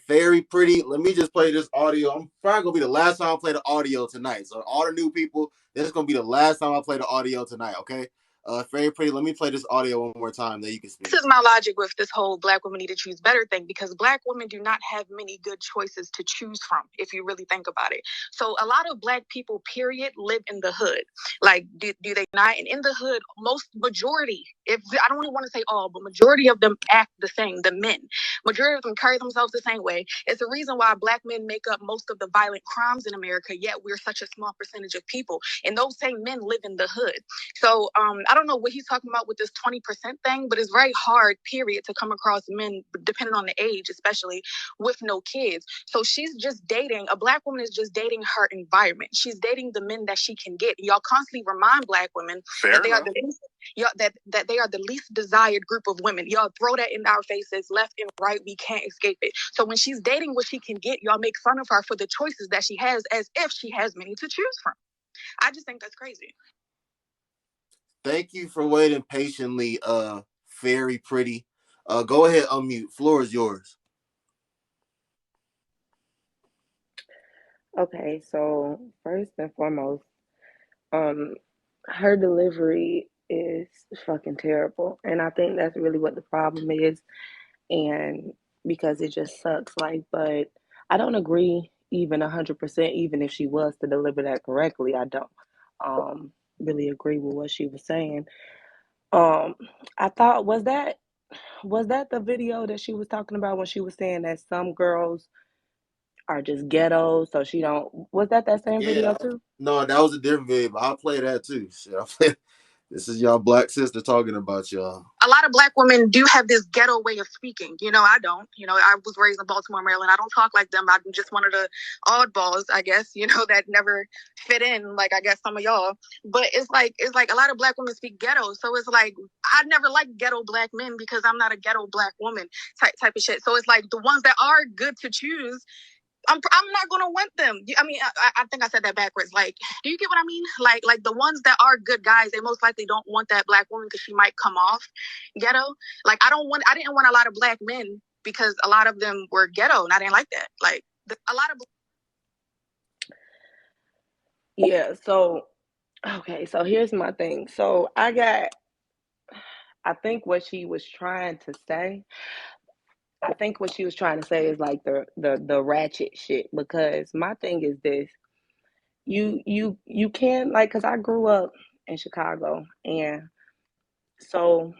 Very pretty. Let me just play this audio. I'm probably gonna be the last time I play the audio tonight. So all the new people, this is gonna be the last time I play the audio tonight. Okay. Very pretty. Let me play this audio one more time. That you can speak. This is my logic with this whole Black women need to choose better thing, because Black women do not have many good choices to choose from, if you really think about it. So a lot of Black people, period, live in the hood. Like, do they not? And in the hood, most majority, if I don't really want to say all, but majority of them act the same. The men, majority of them carry themselves the same way. It's the reason why Black men make up most of the violent crimes in America. Yet we're such a small percentage of people, and those same men live in the hood. So I don't know what he's talking about with this 20% thing, but it's very hard, period, to come across men, depending on the age, especially with no kids. So she's just dating, a Black woman is just dating her environment. She's dating the men that she can get. Y'all constantly remind Black women that they are the least, that they are the least desired group of women. Y'all throw that in our faces left and right. We can't escape it. So when she's dating what she can get, y'all make fun of her for the choices that she has, as if she has many to choose from. I just think that's crazy. Thank you for waiting patiently. Very pretty. Go ahead, unmute. Floor is yours. Okay, so first and foremost, her delivery is fucking terrible, and I think that's really what the problem is, and because it just sucks. Like, but I don't agree even 100%. Even if she was to deliver that correctly, I don't really agree with what she was saying. I thought was that the video that she was talking about when she was saying that some girls are just ghetto, so she don't. Was that same video too? No, that was a different video, but I'll play that too. Shit, this is y'all Black sister talking about y'all. A lot of Black women do have this ghetto way of speaking. I don't. I was raised in Baltimore, Maryland. I don't talk like them. I'm just one of the oddballs, I guess, that never fit in, like I guess some of y'all. But it's like a lot of Black women speak ghetto. So it's like I never liked ghetto Black men because I'm not a ghetto Black woman type of shit. So it's like the ones that are good to choose, I'm not gonna want them. I mean, I think I said that backwards. Like, do you get what I mean? Like the ones that are good guys, they most likely don't want that Black woman because she might come off ghetto. Like, I didn't want a lot of Black men because a lot of them were ghetto, and I didn't like that. Like, a lot of. Yeah. So, okay. So here's my thing. So I think what she was trying to say. I think what she was trying to say is like the ratchet shit. Because my thing is this: you can, like, because I grew up in Chicago, and so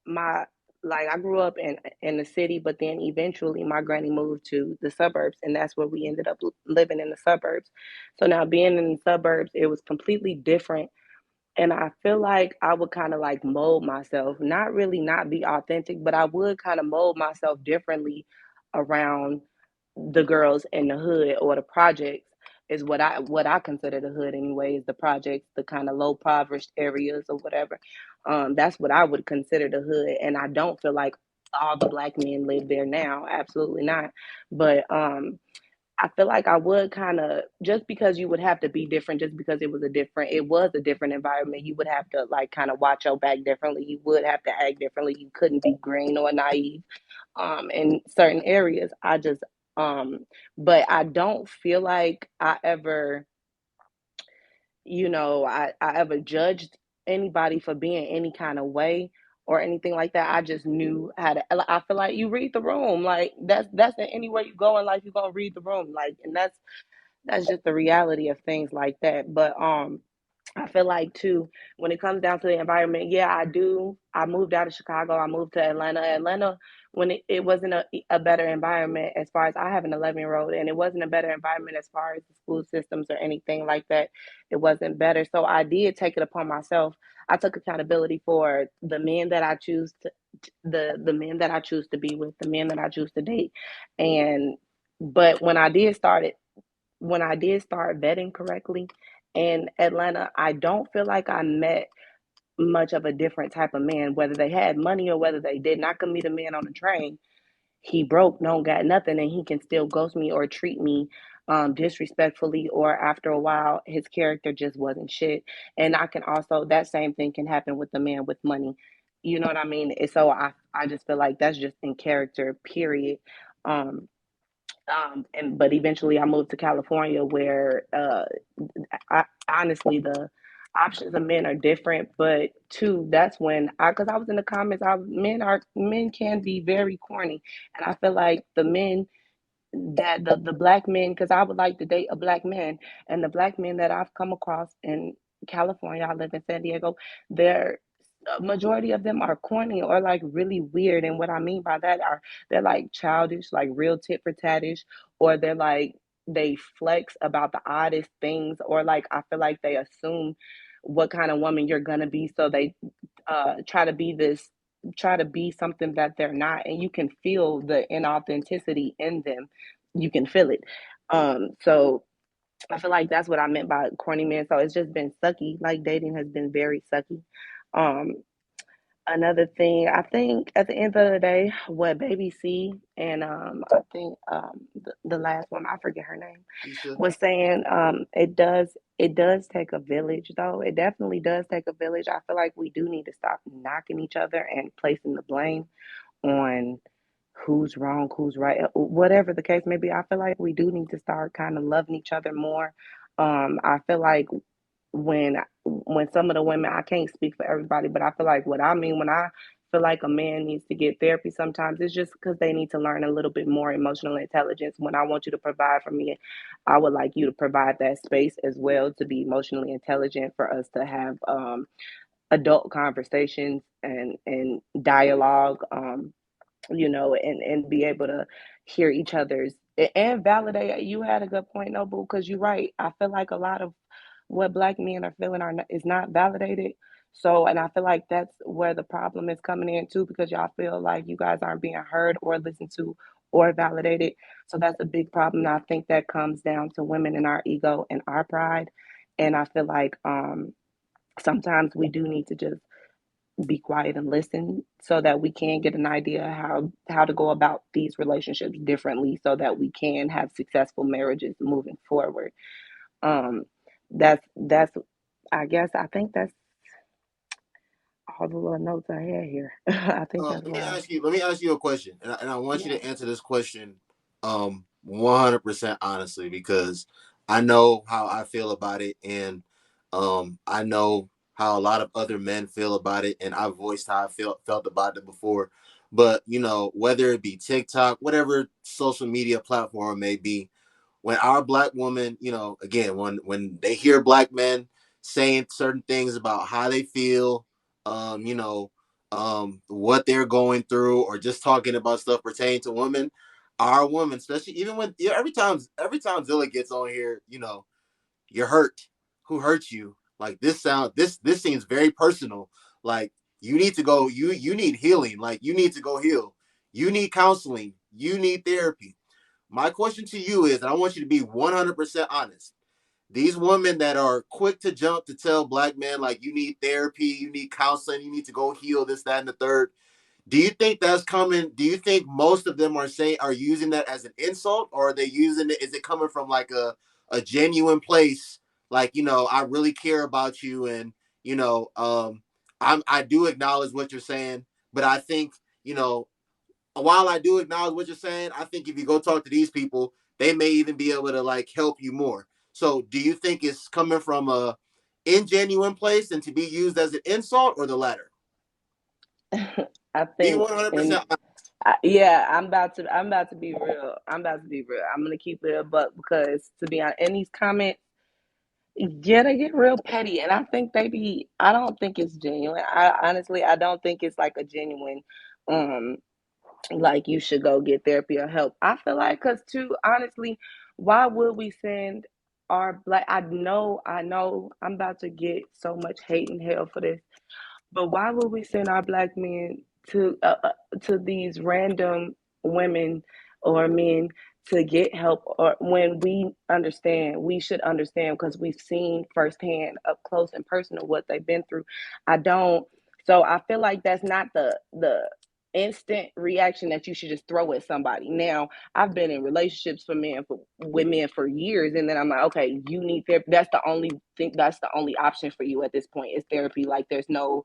my like I grew up in the city, but then eventually my granny moved to the suburbs, and that's where we ended up living, in the suburbs. So now, being in the suburbs, it was completely different, and I feel like I would kind of like mold myself, not really not be authentic, but I would kind of mold myself differently around the girls in the hood or the projects. Is what I consider the hood anyway, is the projects, the kind of low impoverished areas or whatever. That's what I would consider the hood, and I don't feel like all the Black men live there now. Absolutely not. But I feel like I would kind of, just because you would have to be different, just because it was a different environment, you would have to like kind of watch your back differently. You would have to act differently. You couldn't be green or naive in certain areas. But I don't feel like I ever, I ever judged anybody for being any kind of way or anything like that. I just knew how to. I feel like you read the room. Like that's anywhere you go in life, you're gonna read the room. Like, and that's just the reality of things like that. But I feel like too, when it comes down to the environment, yeah, I do. I moved out of Chicago. I moved to Atlanta. Atlanta, when it wasn't a better environment, as far as, I have an 11-year-old, and it wasn't a better environment as far as the school systems or anything like that. It wasn't better. So I did take it upon myself. I took accountability for the men that I choose to, the men that I choose to be with, the men that I choose to date. And but when I did start vetting correctly in Atlanta, I don't feel like I met much of a different type of man, whether they had money or whether they didn't. I could meet a man on the train. He broke, don't got nothing, and he can still ghost me or treat me disrespectfully, or after a while, his character just wasn't shit. And I can also, that same thing can happen with the man with money. You know what I mean? And so I just feel like that's just in character, period. Um, But eventually I moved to California where honestly the options of men are different. But two, that's when because I was in the comments, men can be very corny, and I feel like the men that the black men, because I would like to date a black man, and the black men that I've come across in California, I live in San Diego, they're a majority of them are corny or like really weird. And what I mean by that are they're like childish, like real tit for tattish, or they're like they flex about the oddest things, or like I feel like they assume what kind of woman you're gonna be, so they try to be this try to be something that they're not, and you can feel the inauthenticity in them. You can feel it. So I feel like that's what I meant by corny man. So it's just been sucky. Like dating has been very sucky. um Another thing, I think at the end of the day, what baby C and I think the last one, I forget her name, Keisha. was saying, it does take a village, though. It definitely does take a village. I feel like we do need to stop knocking each other and placing the blame on who's wrong, who's right, whatever the case may be. I feel like we do need to start kind of loving each other more. I feel like when some of the women, I can't speak for everybody, but I feel like what I mean when I feel like a man needs to get therapy sometimes, it's just because they need to learn a little bit more emotional intelligence. When I want you to provide for me, I would like you to provide that space as well to be emotionally intelligent for us to have adult conversations and dialogue. And be able to hear each other's and validate. You had a good point, Noble, because you're right. I feel like a lot of what black men are feeling is not validated. So, and I feel like that's where the problem is coming in too, because y'all feel like you guys aren't being heard or listened to or validated. So that's a big problem. And I think that comes down to women and our ego and our pride. And I feel like sometimes we do need to just be quiet and listen so that we can get an idea how to go about these relationships differently so that we can have successful marriages moving forward. um that's I think that's all the little notes I had here. I think that's Let me what I ask you. Let me ask you a question, and I want you yeah. to answer this question, 100% honestly, because I know how I feel about it, and I know how a lot of other men feel about it, and I've voiced how I felt about it before. But whether it be TikTok, whatever social media platform it may be, when our black woman, again, when they hear black men saying certain things about how they feel, um, you know, what they're going through, or just talking about stuff pertaining to women, our women, especially even when every time Zilla gets on here, you're hurt. Who hurt you? Like this seems very personal. Like you need to go. You need healing. Like you need to go heal. You need counseling. You need therapy. My question to you is, and I want you to be 100% honest. These women that are quick to jump to tell black men, like, you need therapy, you need counseling, you need to go heal this, that, and the third. Do you think that's coming? Do you think most of them are using that as an insult, or are they using it? Is it coming from like a genuine place? Like, I really care about you, and I do acknowledge what you're saying, but I think, you know, while I do acknowledge what you're saying, I think if you go talk to these people, they may even be able to like help you more. So, do you think it's coming from a ingenuine place and to be used as an insult, or the latter? I Be think, and 100%. yeah, I'm about to be real. I'm gonna keep it a buck because, to be honest, in these comments, yeah, they get real petty, and I think I don't think it's genuine. I don't think it's like a genuine, um, like you should go get therapy or help. I feel like, because too honestly, why would we send our black? I know, I'm about to get so much hate and hell for this, but why would we send our black men to these random women or men to get help, or when we should understand because we've seen firsthand, up close and personal, what they've been through. I don't. So I feel like that's not the instant reaction that you should just throw at somebody. Now, I've been in relationships with men for years, and then I'm like, okay, you need therapy. That's the only option for you at this point is therapy. Like, there's no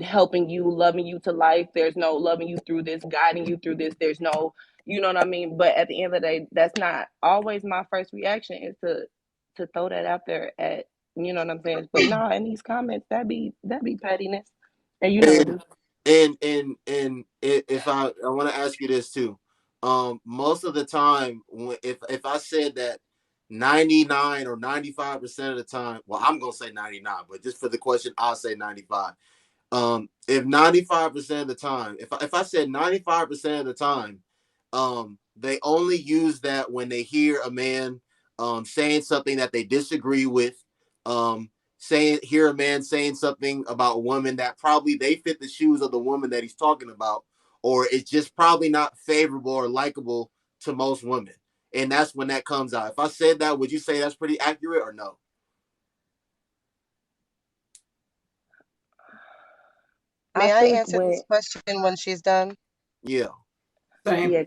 helping you, loving you to life. There's no loving you through this, guiding you through this. There's no You know what I mean? But at the end of the day, that's not always my first reaction is to throw that out there at, you know what I'm saying? But no, in these comments, that be pettiness. And you know it And do. if I want to ask you this too, most of the time if I said that 99 or 95% of the time, well, I'm gonna say 99, but just for the question, I'll say 95. If 95% of the time, if I said 95% of the time, they only use that when they hear a man saying something that they disagree with, hear a man saying something about a woman that probably they fit the shoes of the woman that he's talking about, or it's just probably not favorable or likable to most women. And that's when that comes out. If I said that, would you say that's pretty accurate or no? I May I think answer when this question when she's done? Yeah. Yeah,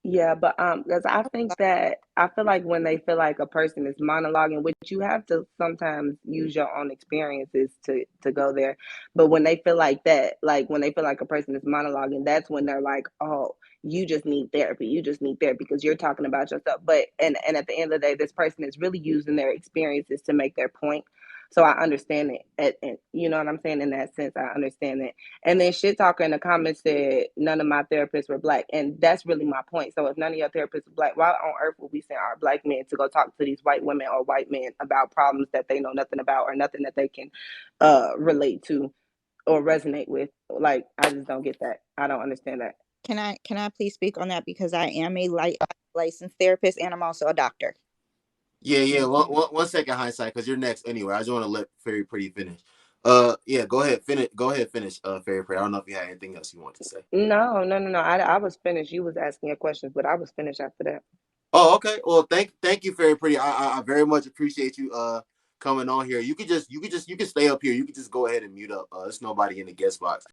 yeah, but because I think that I feel like when they feel like a person is monologuing, which you have to sometimes use your own experiences to go there. But when they feel like that, like when they feel like a person is monologuing, that's when they're like, oh, you just need therapy. You just need therapy because you're talking about yourself. But and at the end of the day, this person is really using their experiences to make their point. So I understand it, and you know what I'm saying. In that sense, I understand it. And then shit talker in the comments said none of my therapists were black. And that's really my point. So if none of your therapists are black, why on earth would we send our black men to go talk to these white women or white men about problems that they know nothing about or nothing that they can relate to or resonate with? Like, I just don't get that. I don't understand that. Can I please speak on that because I am a licensed therapist and I'm also a doctor. Yeah, yeah. Okay. One second, hindsight, because you're next anyway. I just want to let Fairy Pretty finish. Yeah, go ahead, finish. Go ahead, finish. Fairy Pretty. I don't know if you had anything else you want to say. No, no, no, no. I was finished. You was asking your questions, but I was finished after that. Oh, okay. Well, thank you, Fairy Pretty. I very much appreciate you coming on here. You can stay up here. You can just go ahead and mute up. There's nobody in the guest box.